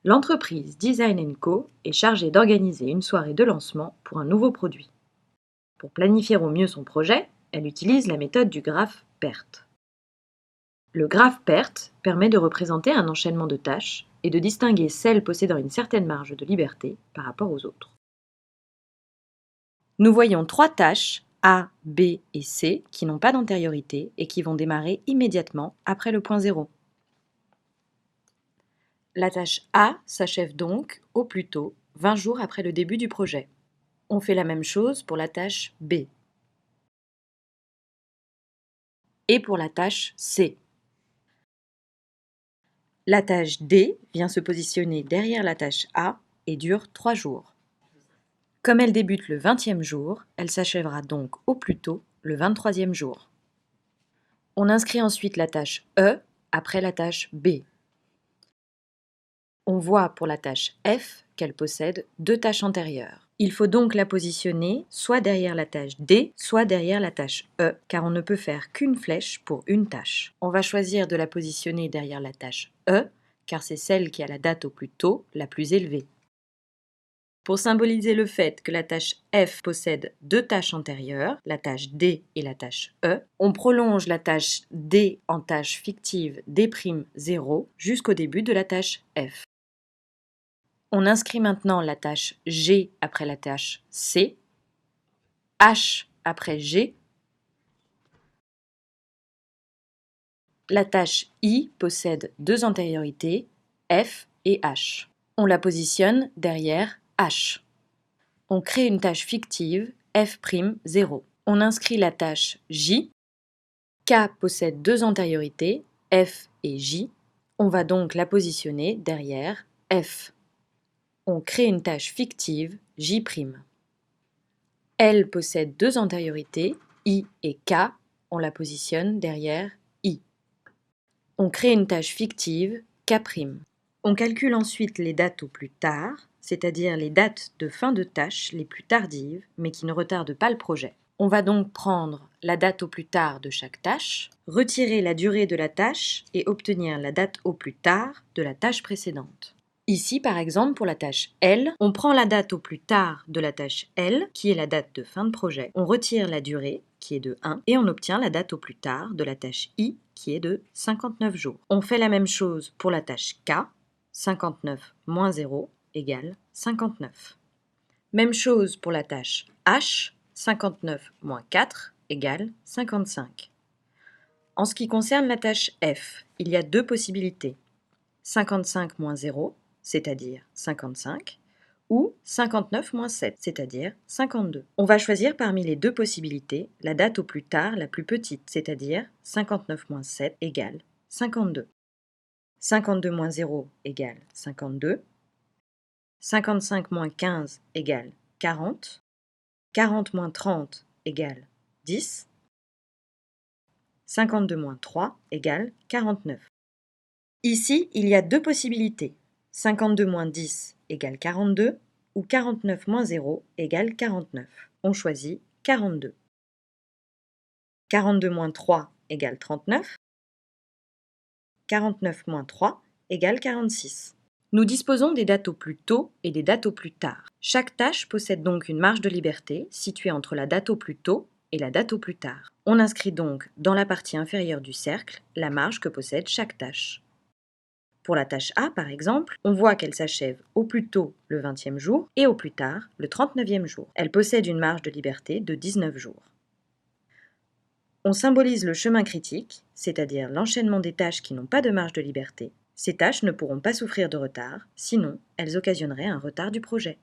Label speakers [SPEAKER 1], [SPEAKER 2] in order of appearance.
[SPEAKER 1] L'entreprise Design & Co est chargée d'organiser une soirée de lancement pour un nouveau produit. Pour planifier au mieux son projet, elle utilise la méthode du graphe PERT. Le graphe PERT permet de représenter un enchaînement de tâches et de distinguer celles possédant une certaine marge de liberté par rapport aux autres. Nous voyons 3 tâches A, B et C qui n'ont pas d'antériorité et qui vont démarrer immédiatement après le point 0. La tâche A s'achève donc, au plus tôt, 20 jours après le début du projet. On fait la même chose pour la tâche B. Et pour la tâche C. La tâche D vient se positionner derrière la tâche A et dure 3 jours. Comme elle débute le 20e jour, elle s'achèvera donc au plus tôt le 23e jour. On inscrit ensuite la tâche E après la tâche B. On voit pour la tâche F qu'elle possède 2 tâches antérieures. Il faut donc la positionner soit derrière la tâche D, soit derrière la tâche E, car on ne peut faire qu'une flèche pour une tâche. On va choisir de la positionner derrière la tâche E, car c'est celle qui a la date au plus tôt la plus élevée. Pour symboliser le fait que la tâche F possède 2 tâches antérieures, la tâche D et la tâche E, on prolonge la tâche D en tâche fictive D'0 jusqu'au début de la tâche F. On inscrit maintenant la tâche G après la tâche C, H après G. La tâche I possède 2 antériorités, F et H. On la positionne derrière H. On crée une tâche fictive F'0. On inscrit la tâche J. K possède 2 antériorités, F et J. On va donc la positionner derrière F. On crée une tâche fictive J'. L possède 2 antériorités, I et K. On la positionne derrière I. On crée une tâche fictive K'. On calcule ensuite les dates au plus tard, c'est-à-dire les dates de fin de tâche les plus tardives, mais qui ne retardent pas le projet. On va donc prendre la date au plus tard de chaque tâche, retirer la durée de la tâche et obtenir la date au plus tard de la tâche précédente. Ici, par exemple, pour la tâche L, on prend la date au plus tard de la tâche L, qui est la date de fin de projet, on retire la durée, qui est de 1, et on obtient la date au plus tard de la tâche I, qui est de 59 jours. On fait la même chose pour la tâche K, 59 moins 0 égale 59. Même chose pour la tâche H, 59 moins 4 égale 55. En ce qui concerne la tâche F, il y a 2 possibilités. 55 moins 0, c'est-à-dire 55, ou 59 moins 7, c'est-à-dire 52. On va choisir parmi les 2 possibilités la date au plus tard la plus petite, c'est-à-dire 59 moins 7 égale 52. 52 moins 0 égale 52. 55 moins 15 égale 40. 40 moins 30 égale 10. 52 moins 3 égale 49. Ici, il y a 2 possibilités. 52 moins 10 égale 42 ou 49 moins 0 égale 49. On choisit 42. 42 moins 3 égale 39. 49 moins 3 égale 46. Nous disposons des dates au plus tôt et des dates au plus tard. Chaque tâche possède donc une marge de liberté située entre la date au plus tôt et la date au plus tard. On inscrit donc dans la partie inférieure du cercle la marge que possède chaque tâche. Pour la tâche A, par exemple, on voit qu'elle s'achève au plus tôt le 20e jour et au plus tard le 39e jour. Elle possède une marge de liberté de 19 jours. On symbolise le chemin critique, c'est-à-dire l'enchaînement des tâches qui n'ont pas de marge de liberté. Ces tâches ne pourront pas souffrir de retard, sinon elles occasionneraient un retard du projet.